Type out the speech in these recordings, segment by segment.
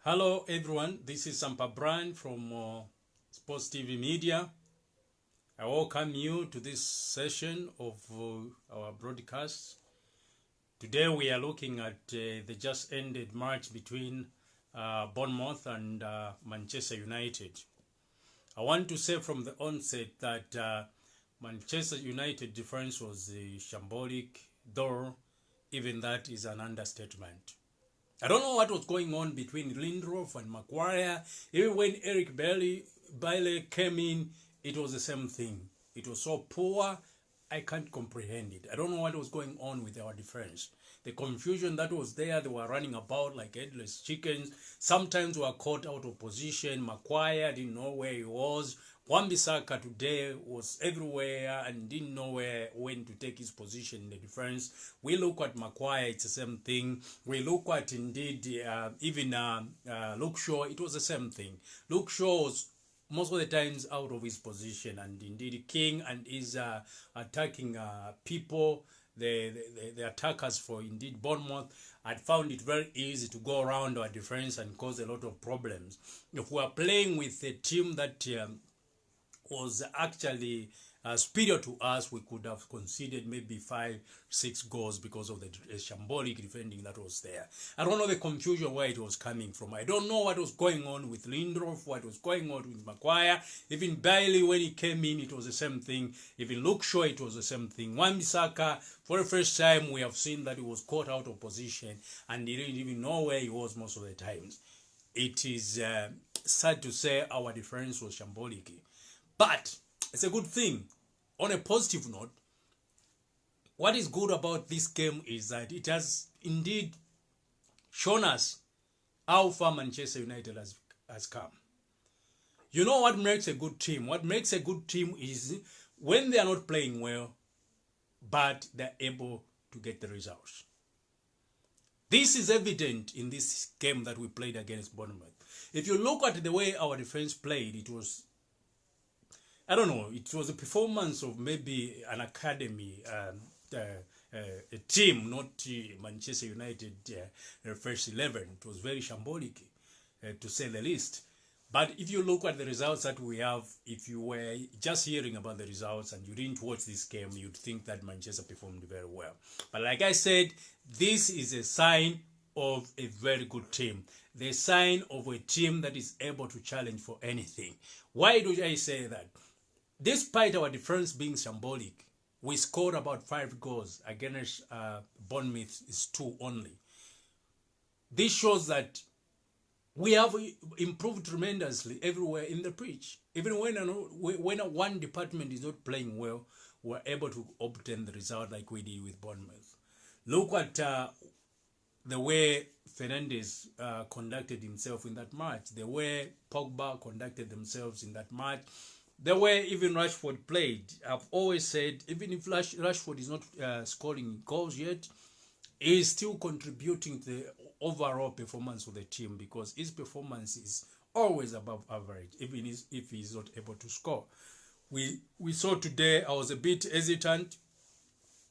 Hello everyone, this is Sampa Brand from Sports TV Media. I welcome you to this session of our broadcast. Today we are looking at the just ended match between Bournemouth and Manchester United. I want to say from the onset that Manchester United defense was shambolic, though even that is an understatement. I don't know what was going on between Lindelof and Maguire. Even when Eric Bailey came in, it was the same thing. It was so poor, I can't comprehend it. I don't know what was going on with our defense. The confusion that was there, they were running about like headless chickens. Sometimes were caught out of position. Maguire didn't know where he was. Wan-Bissaka today was everywhere and didn't know when to take his position in the defense. We look at Maguire, it's the same thing. We look at indeed even Luke Shaw, it was the same thing. Luke Shaw was most of the times out of his position, and indeed King and his attacking people, the attackers for indeed Bournemouth, had found it very easy to go around our defense and cause a lot of problems. If we are playing with a team that was actually superior to us, we could have conceded maybe 5-6 goals because of the shambolic defending that was there. I don't know the confusion where it was coming from. I don't know what was going on with Lindelof, what was going on with Maguire. Even Bailey, when he came in, it was the same thing. Even Luke Shaw, it was the same thing. Wan-Bissaka, for the first time, we have seen that he was caught out of position and he didn't even know where he was most of the times. It is sad to say our defense was shambolic. But it's a good thing. On a positive note, what is good about this game is that it has indeed shown us how far Manchester United has come. You know what makes a good team? What makes a good team is when they are not playing well, but they're able to get the results. This is evident in this game that we played against Bournemouth. If you look at the way our defense played, it was, I don't know, it was a performance of maybe an academy, a team, not Manchester United first 11. It was very shambolic, to say the least. But if you look at the results that we have, if you were just hearing about the results and you didn't watch this game, you'd think that Manchester performed very well. But like I said, this is a sign of a very good team. The sign of a team that is able to challenge for anything. Why do I say that? Despite our defense being shambolic, we scored about 5 goals against Bournemouth is 2 only. This shows that we have improved tremendously everywhere in the pitch. Even when one department is not playing well, we're able to obtain the result like we did with Bournemouth. Look at the way Fernandes conducted himself in that match, the way Pogba conducted themselves in that match, the way even Rashford played. I've always said, even if Rashford is not scoring goals yet, he is still contributing to the overall performance of the team because his performance is always above average, even if he's not able to score. We saw today, I was a bit hesitant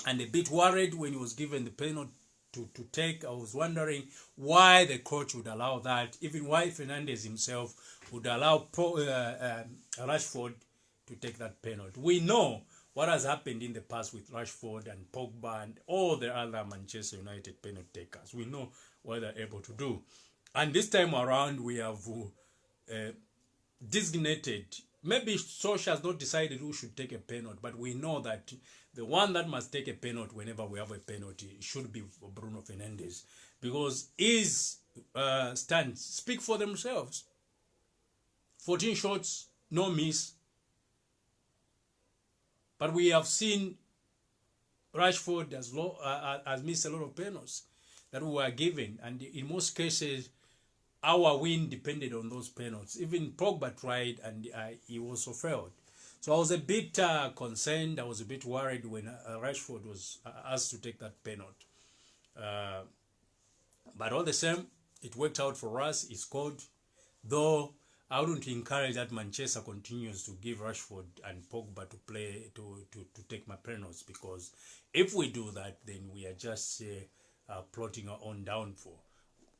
and a bit worried when he was given the penalty to take. I was wondering why the coach would allow that, even why Fernandes himself would allow Rashford to take that penalty. We know what has happened in the past with Rashford and Pogba and all the other Manchester United penalty takers. We know what they're able to do. And this time around, we have designated, maybe Solskjaer has not decided who should take a penalty, but we know that the one that must take a penalty whenever we have a penalty should be Bruno Fernandes, because his stats speak for themselves. 14 shots, no miss. But we have seen Rashford has missed a lot of penalties that we were given, and in most cases, our win depended on those penalties. Even Pogba tried, and he also failed. So I was a bit concerned. I was a bit worried when Rashford was asked to take that penalty. But all the same, it worked out for us. He scored, though I wouldn't encourage that Manchester continues to give Rashford and Pogba to play to take my penalties, because if we do that, then we are just plotting our own downfall.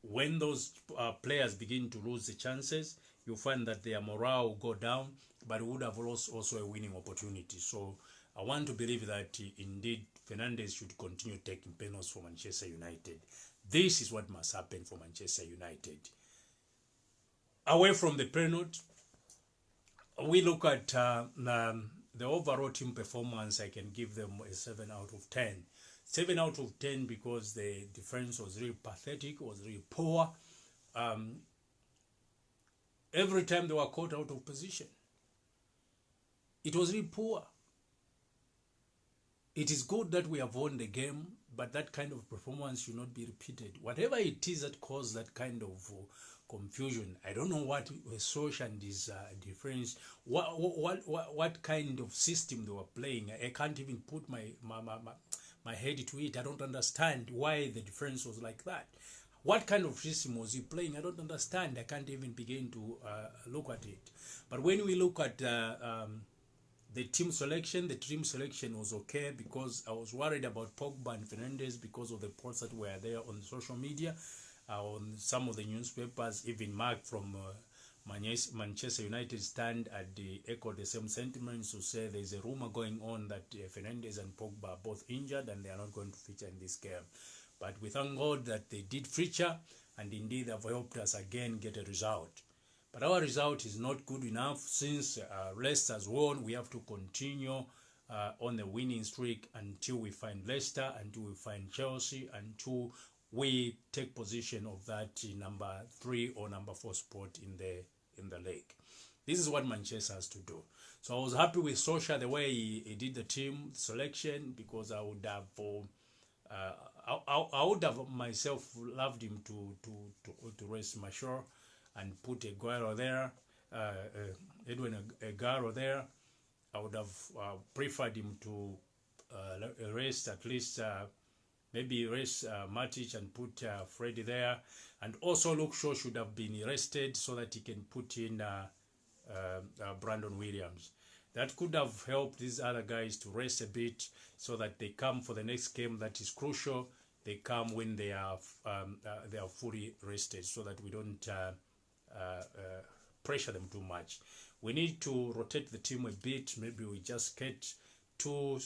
when those players begin to lose the chances, you find that their morale will go down, but would have lost also a winning opportunity. So I want to believe that indeed Fernandes should continue taking penalties for Manchester United. This is what must happen for Manchester United. Away from the penalty, we look at the overall team performance. I can give them a 7 out of 10. 7 out of 10 because the defense was really pathetic, was really poor. Every time they were caught out of position, it was really poor. It is good that we have won the game, but that kind of performance should not be repeated. Whatever it is that caused that kind of confusion, I don't know what Social and his difference, what kind of system they were playing. I can't even put my head to it. I don't understand why the difference was like that. What kind of system was he playing? I don't understand. I can't even begin to look at it. But when we look at the team selection was okay, because I was worried about Pogba and Fernandes because of the posts that were there on social media, on some of the newspapers. Even Mark from Manchester United stand at the echo the same sentiments to say there's a rumor going on that Fernandes and Pogba are both injured and they are not going to feature in this game. But we thank God that they did feature, and indeed have helped us again get a result. But our result is not good enough. Since Leicester has won, we have to continue on the winning streak until we find Leicester, until we find Chelsea, until we take position of that number 3 or number 4 spot in the league. This is what Manchester has to do. So I was happy with Solskjaer the way he did the team selection, because I would have I would have myself loved him to rest Mashor and put Aguero there, Edwin Aguero there. I would have preferred him to rest at least, maybe rest Matic and put Freddy there. And also Luke Shaw should have been rested so that he can put in Brandon Williams. That could have helped these other guys to rest a bit so that they come for the next game that is crucial. They come when they are fully rested, so that we don't pressure them too much. We need to rotate the team a bit. Maybe we just get 2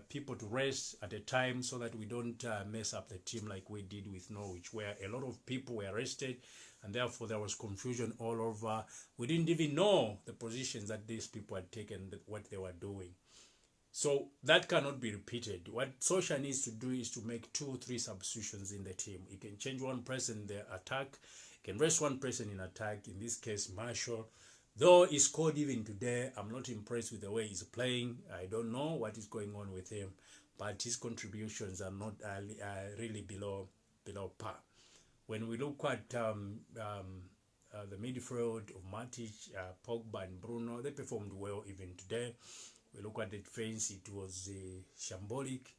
people to rest at a time, so that we don't mess up the team like we did with Norwich, where a lot of people were rested, and therefore there was confusion all over. We didn't even know the positions that these people had taken, what they were doing. So that cannot be repeated. What Solskjaer needs to do is to make 2-3 substitutions in the team. He can change one person in the attack, he can rest one person in attack, in this case Marshall. Though he scored even today, I'm not impressed with the way he's playing. I don't know what is going on with him, but his contributions are not really below par. When we look at the midfield of Matic, Pogba and Bruno, they performed well even today. We look at the defense, it was shambolic.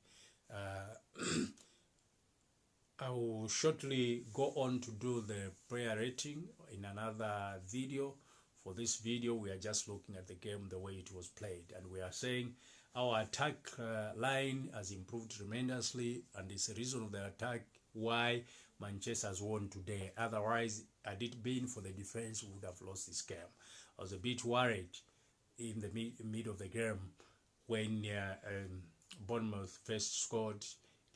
I will shortly go on to do the player rating in another video. For this video, we are just looking at the game, the way it was played, and we are saying our attack line has improved tremendously, and it's a reason of the attack why Manchester has won today. Otherwise, had it been for the defense, we would have lost this game. I was a bit worried in the mid of the game when Bournemouth first scored.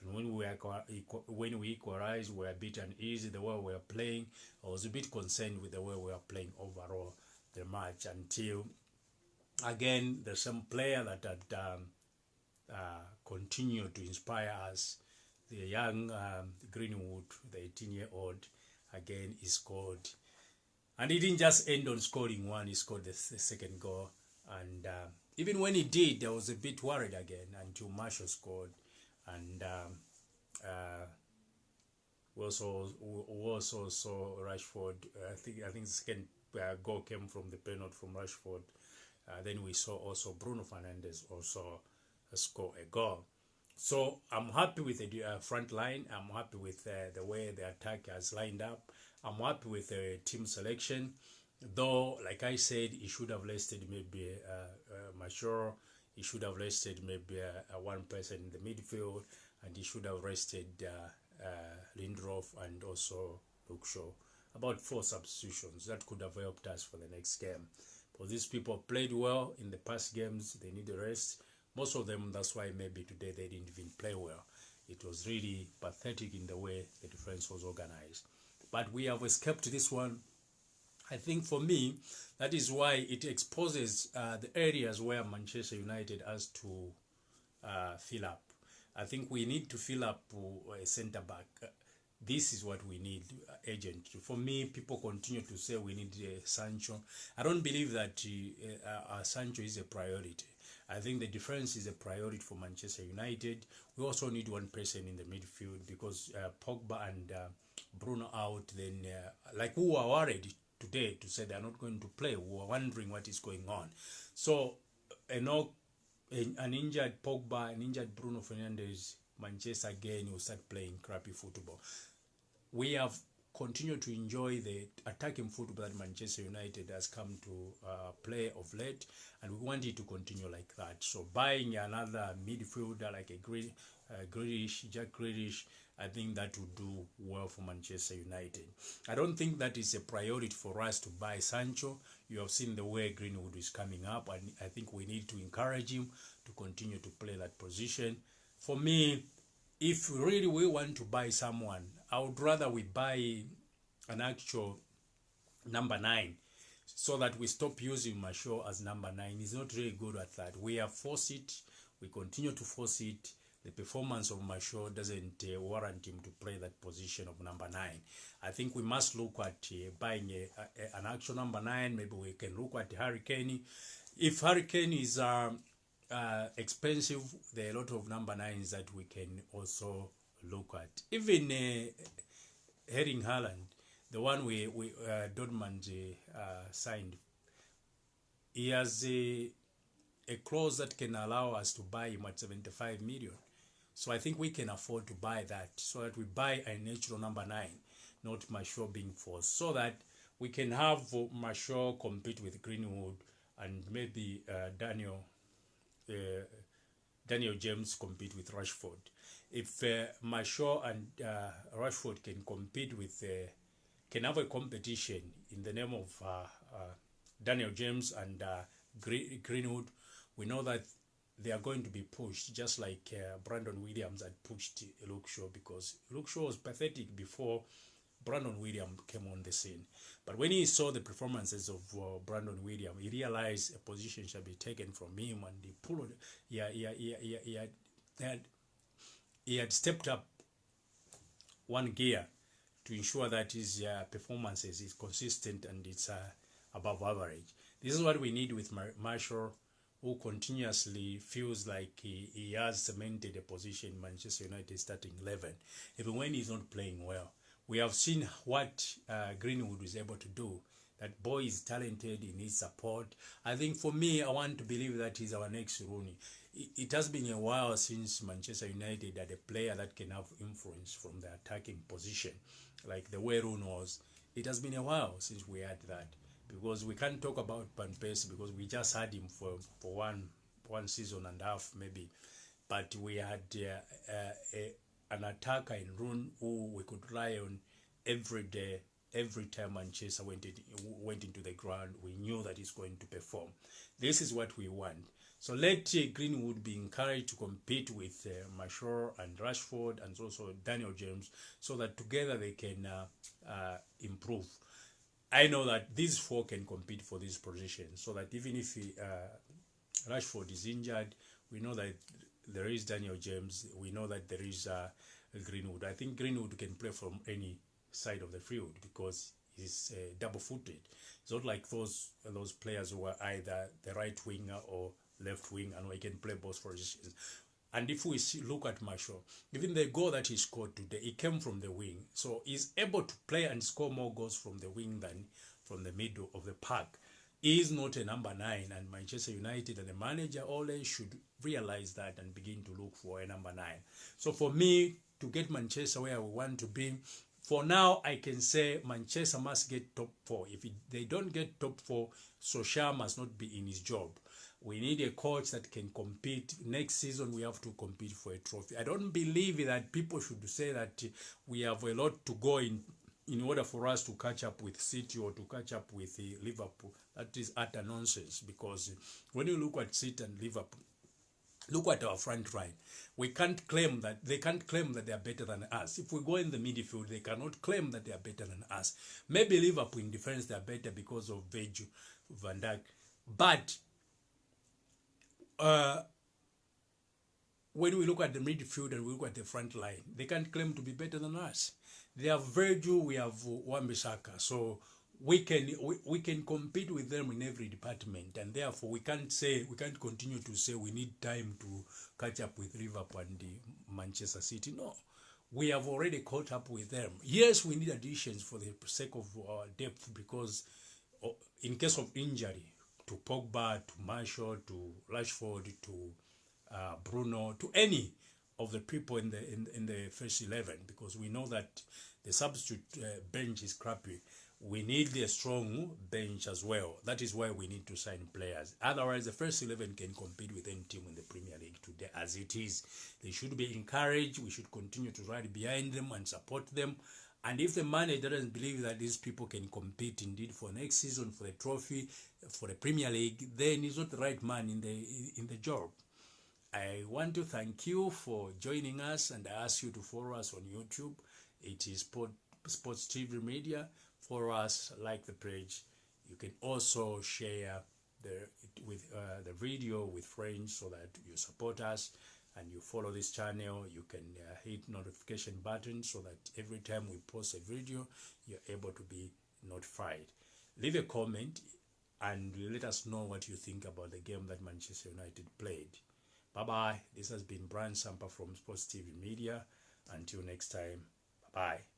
When we equalized, we were a bit uneasy the way we were playing. I was a bit concerned with the way we were playing overall the match, until again the same player that had continued to inspire us, the young Greenwood, the 18-year-old, again he scored. And he didn't just end on scoring one, he scored the second goal. And even when he did, I was a bit worried again until Marshall scored. And we also saw Rashford. I think the second goal came from the penalty from Rashford. Then we saw also Bruno Fernandes also score a goal. So I'm happy with the front line. I'm happy with the way the attack has lined up. I'm happy with the team selection. Though, like I said, he should have listed maybe Mashor. He should have rested maybe one person in the midfield, and he should have rested Lindelof and also Luke Shaw. About 4 substitutions that could have helped us for the next game. But these people played well in the past games. They need a rest. Most of them, that's why maybe today they didn't even play well. It was really pathetic in the way the defense was organized. But we have escaped this one. I think for me, that is why it exposes the areas where Manchester United has to fill up. I think we need to fill up a centre-back. This is what we need, agent. For me, people continue to say we need Sancho. I don't believe that Sancho is a priority. I think the defense is a priority for Manchester United. We also need one person in the midfield because Pogba and Bruno out, then like who are worried today to say they're not going to play, who are wondering what is going on. So, an injured Pogba, an injured Bruno Fernandes, Manchester again will start playing crappy football. We have continued to enjoy the attacking football that Manchester United has come to play of late, and we want it to continue like that. So buying another midfielder like Jack Grealish, I think that would do well for Manchester United. I don't think that is a priority for us to buy Sancho. You have seen the way Greenwood is coming up, and I think we need to encourage him to continue to play that position. For me, if really we want to buy someone, I would rather we buy an actual number 9 so that we stop using Mashaw as number 9. He's not really good at that. We have forced it. We continue to force it. The performance of Mashaw doesn't warrant him to play that position of number 9. I think we must look at buying an actual number 9. Maybe we can look at Harry Kane. If Harry Kane is expensive, there are a lot of number 9s that we can also look at. Even Erling Haaland, the one we Dortmund signed, he has a clause that can allow us to buy him at 75 million. So I think we can afford to buy that, so that we buy a natural number 9, not Mashaw being forced, so that we can have Mashaw compete with Greenwood and maybe Daniel James compete with Rashford. If Mashaw and Rashford can compete with, can have a competition in the name of Daniel James and Greenwood, we know that they are going to be pushed, just like Brandon Williams had pushed Luke Shaw, because Luke Shaw was pathetic before Brandon Williams came on the scene. But when he saw the performances of Brandon Williams, he realized a position shall be taken from him, and he pulled. He had stepped up one gear to ensure that his performances is consistent and it's above average. This is what we need with Marshall, who continuously feels like he has cemented a position in Manchester United starting 11, even when he's not playing well. We have seen what Greenwood is able to do. That boy is talented, he needs support. I think for me, I want to believe that he's our next Rooney. It has been a while since Manchester United had a player that can have influence from the attacking position, like the way Rooney was. It has been a while since we had that, because we can't talk about Van Persie because we just had him for one season and a half maybe, but we had an attacker in Rooney who we could rely on every day. Every time Manchester went into the ground, we knew that he's going to perform. This is what we want. So let Greenwood be encouraged to compete with Marshall and Rashford and also Daniel James, so that together they can improve. I know that these four can compete for this position, so that even if Rashford is injured, we know that there is Daniel James. We know that there is Greenwood. I think Greenwood can play from any side of the field because he's double-footed. It's not like those players who are either the right winger or left wing, and we can play both positions. And if we look at Marshall, even the goal that he scored today, it came from the wing. So he's able to play and score more goals from the wing than from the middle of the park. He is not a number 9, and Manchester United and the manager Ole should realize that and begin to look for a number 9. So for me, to get Manchester where we want to be, for now, I can say Manchester must get top 4. If they don't get top 4, Solskjaer must not be in his job. We need a coach that can compete. Next season, we have to compete for a trophy. I don't believe that people should say that we have a lot to go in in order for us to catch up with City or to catch up with Liverpool, that is utter nonsense. Because when you look at City and Liverpool, look at our front line. They can't claim that they are better than us. If we go in the midfield, they cannot claim that they are better than us. Maybe Liverpool in defense they are better because of Virgil van Dijk. But when we look at the midfield and we look at the front line, they can't claim to be better than us. They have Virgil, we have Wan-Bissaka. So we can compete with them in every department, and therefore we can't continue to say we need time to catch up with Liverpool and Manchester City. No, we have already caught up with them. Yes, we need additions for the sake of our depth, because in case of injury to Pogba, to Martial, to Rashford, to Bruno, to any of the people in the first 11, because we know that the substitute bench is crappy. We need a strong bench as well. That is why we need to sign players. Otherwise, the first 11 can compete with any team in the Premier League today as it is. They should be encouraged. We should continue to ride behind them and support them. And if the manager doesn't believe that these people can compete indeed for next season, for the trophy, for the Premier League, then he's not the right man in the job. I want to thank you for joining us, and I ask you to follow us on YouTube. It is Sports TV Media. Follow us, like the page. You can also share the video with friends so that you support us and you follow this channel. You can hit notification button so that every time we post a video, you're able to be notified. Leave a comment and let us know what you think about the game that Manchester United played. Bye-bye. This has been Brian Sampa from Sports TV Media. Until next time, bye-bye.